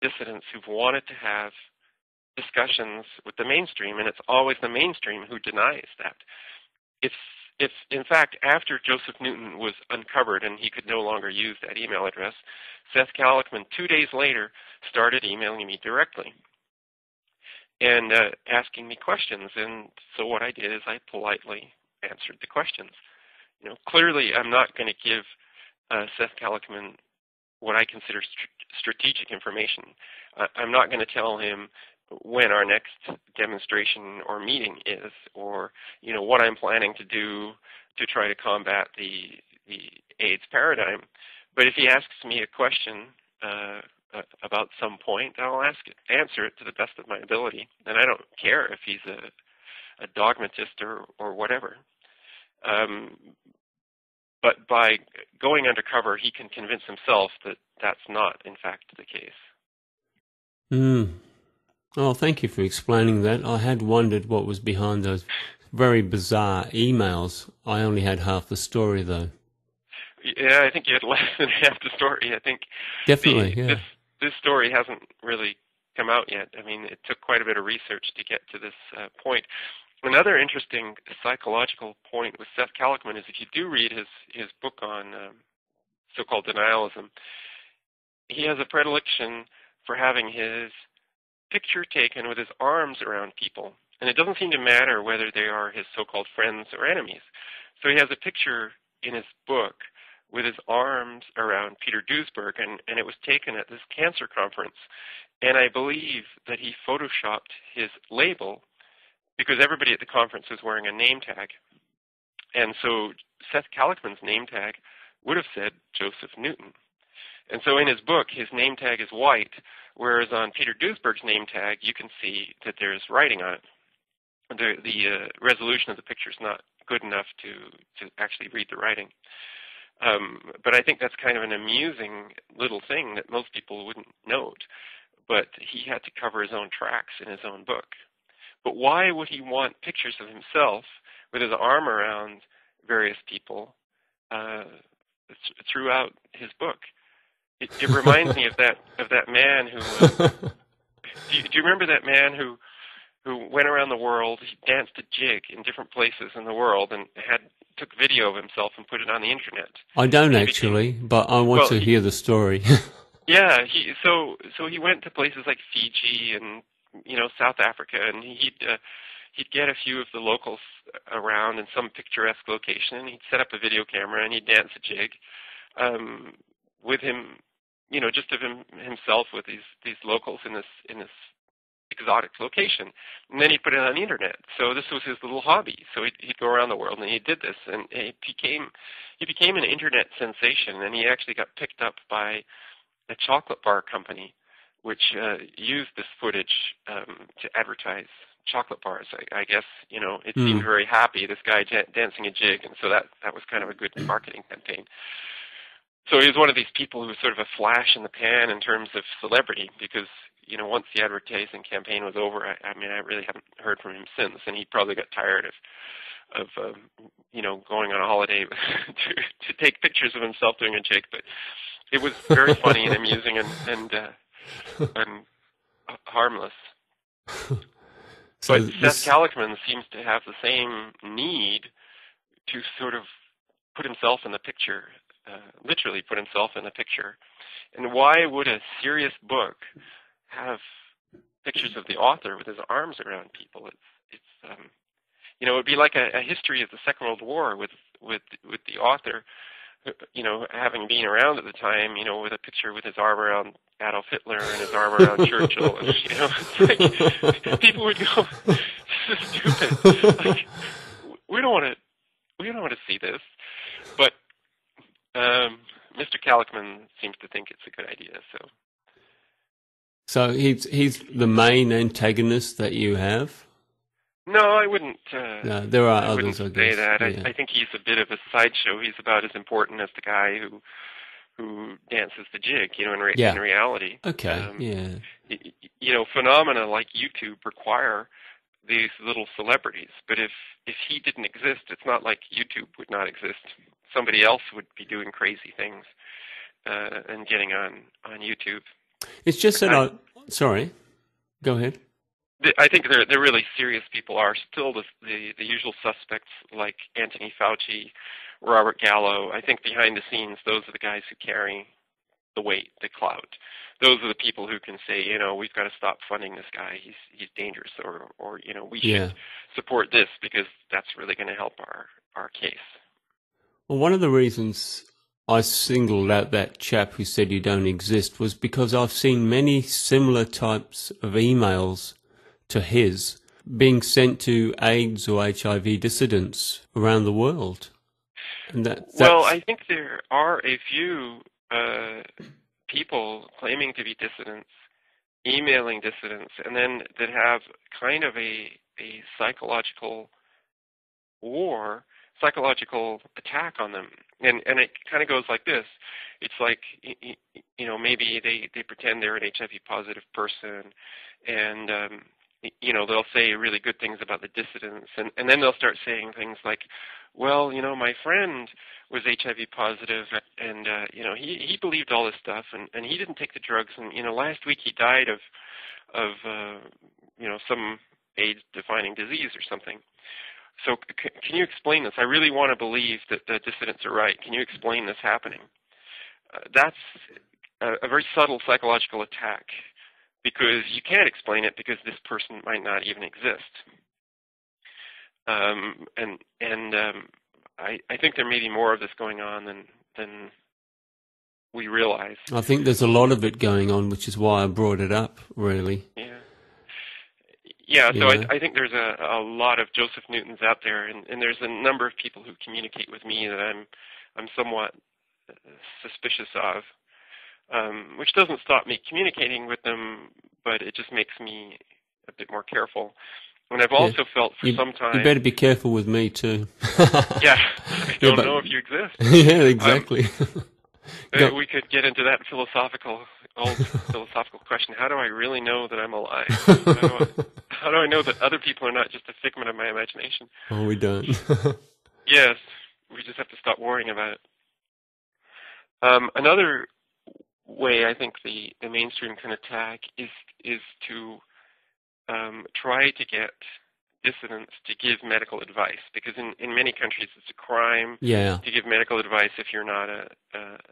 dissidents who've wanted to have discussions with the mainstream, and it's always the mainstream who denies that. If in fact, after Joseph Newton was uncovered and he could no longer use that email address, Seth Kalichman 2 days later started emailing me directly and asking me questions. And so what I did is I politely answered the questions. Clearly I'm not going to give Seth Kalichman what I consider strategic information. I'm not going to tell him when our next demonstration or meeting is, or what I'm planning to do to try to combat the AIDS paradigm. But if he asks me a question about some point, I'll answer it to the best of my ability, and I don't care if he's a dogmatist or whatever. But by going undercover, he can convince himself that that's not, in fact, the case. Oh, thank you for explaining that. I had wondered what was behind those very bizarre emails. I only had half the story, though. Yeah, I think you had less than half the story. I think definitely, yeah. This story hasn't really come out yet. I mean, it took quite a bit of research to get to this point. Another interesting psychological point with Seth Kalichman is if you do read his book on so-called denialism, he has a predilection for having his picture taken with his arms around people. And it doesn't seem to matter whether they are his so-called friends or enemies. So he has a picture in his book with his arms around Peter Duesberg, and it was taken at this cancer conference. And I believe that he photoshopped his label because everybody at the conference was wearing a name tag. And so Seth Kalichman's name tag would have said Joseph Newton. And so in his book, his name tag is white, whereas on Peter Duesberg's name tag, you can see that there's writing on it. The resolution of the picture is not good enough to actually read the writing. But I think that's kind of an amusing little thing that most people wouldn't note. But he had to cover his own tracks in his own book. But why would he want pictures of himself with his arm around various people throughout his book? It reminds me of that man who. Do you remember that man who went around the world? He danced a jig in different places in the world and took video of himself and put it on the internet. I don't actually, but I want to hear the story. Yeah, so he went to places like Fiji and South Africa, and he'd get a few of the locals around in some picturesque location, and he'd set up a video camera and he'd dance a jig with him. Just of himself with these locals in this exotic location, and then he put it on the internet. So this was his little hobby. So he'd go around the world and he did this, and he became an internet sensation. And he actually got picked up by a chocolate bar company, which used this footage to advertise chocolate bars. I guess it seemed very happy, this guy dancing a jig, and so that was kind of a good marketing campaign. So he was one of these people who was sort of a flash in the pan in terms of celebrity, because once the advertising campaign was over, I really haven't heard from him since, and he probably got tired of going on a holiday to take pictures of himself doing a jig. But it was very funny and amusing and harmless. But Seth Kalichman seems to have the same need to sort of put himself in the picture. Literally put himself in the picture. And why would a serious book have pictures of the author with his arms around people? It would be like a history of the Second World War with the author, having been around at the time, with a picture with his arm around Adolf Hitler and his arm around Churchill, and it's like people would go, "This is stupid. Like, we don't want to see this," but Mr. Kalichman seems to think it's a good idea. So he's the main antagonist that you have? No, I wouldn't. No, there are others. I say guess. that. Yeah. I think he's a bit of a sideshow. He's about as important as the guy who dances the jig. In reality. Okay. Phenomena like YouTube require these little celebrities. But if he didn't exist, it's not like YouTube would not exist. Somebody else would be doing crazy things and getting on YouTube. It's just that sorry, go ahead. I think the really serious people are still the usual suspects, like Anthony Fauci, Robert Gallo. I think behind the scenes, those are the guys who carry the weight, the clout. Those are the people who can say, we've got to stop funding this guy. He's dangerous, or we should support this because that's really going to help our case. Well, one of the reasons I singled out that chap who said you don't exist was because I've seen many similar types of emails to his being sent to AIDS or HIV dissidents around the world. And well, I think there are a few people claiming to be dissidents, emailing dissidents, and then that have kind of a psychological attack on them. And it kind of goes like this. It's like, maybe they pretend they're an HIV positive person, and they'll say really good things about the dissidents, and then they'll start saying things like, well, my friend was HIV positive, and he believed all this stuff, and he didn't take the drugs, and last week he died of some AIDS-defining disease or something. So can you explain this? I really want to believe that the dissidents are right. Can you explain this happening? That's a very subtle psychological attack, because you can't explain it because this person might not even exist. I think there may be more of this going on than we realize. I think there's a lot of it going on, which is why I brought it up, really. Yeah, so I think there's a lot of Joseph Newtons out there, and there's a number of people who communicate with me that I'm somewhat suspicious of. Which doesn't stop me communicating with them, but it just makes me a bit more careful. And I've also felt for some time... You better be careful with me, too. Yeah, I don't know if you exist. Yeah, exactly. We could get into that old philosophical question. How do I really know that I'm alive? How do I know that other people are not just a figment of my imagination? Oh, we don't. Yes, we just have to stop worrying about it. Another way I think the mainstream can attack is to try to get dissidents to give medical advice, because in many countries it's a crime to give medical advice if you're not a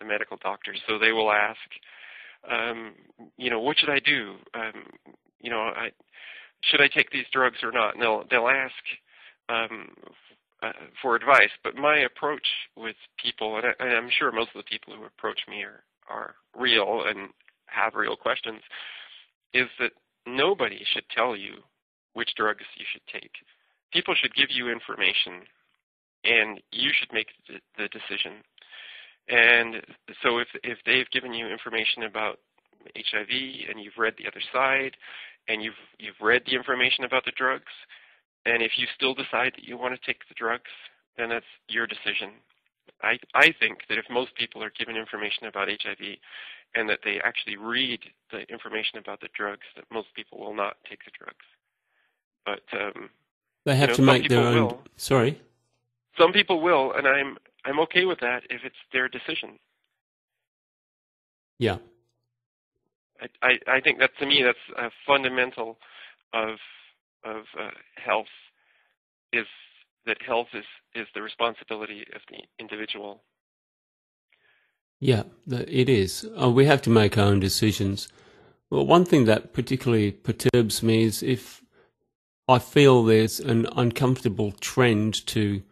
medical doctor. So they will ask, what should I do? Should I take these drugs or not? And they'll ask for advice. But my approach with people, and I'm sure most of the people who approach me are real and have real questions, is that nobody should tell you which drugs you should take. People should give you information, and you should make the decision. And so if they've given you information about HIV and you've read the other side, and you've read the information about the drugs, and if you still decide that you want to take the drugs, then that's your decision. I think that if most people are given information about HIV and that they actually read the information about the drugs, that most people will not take the drugs. But they have to make their own. Will. Sorry. Some people will, and I'm okay with that if it's their decision. Yeah. I think that, to me, that's a fundamental of health, is that health is the responsibility of the individual. Yeah, it is. We have to make our own decisions. Well, one thing that particularly perturbs me is if I feel there's an uncomfortable trend to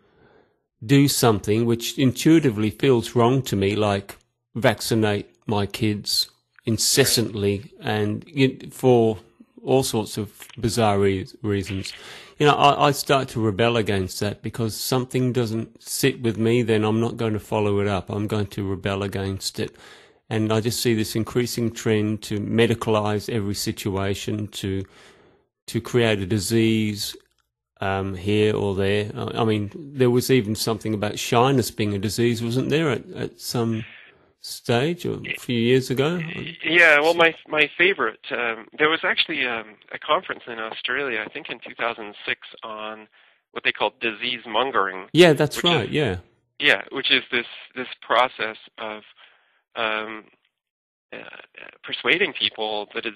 do something which intuitively feels wrong to me, like vaccinate my kids incessantly and for all sorts of bizarre reasons. I start to rebel against that because something doesn't sit with me, then I'm not going to follow it up. I'm going to rebel against it. And I just see this increasing trend to medicalize every situation, to create a disease here or there. I mean, there was even something about shyness being a disease, wasn't there, at some stage or a few years ago? Yeah, well, my favorite, there was actually a conference in Australia, I think in 2006, on what they call disease mongering. Yeah, that's right, yeah. Yeah, which is this process of persuading people that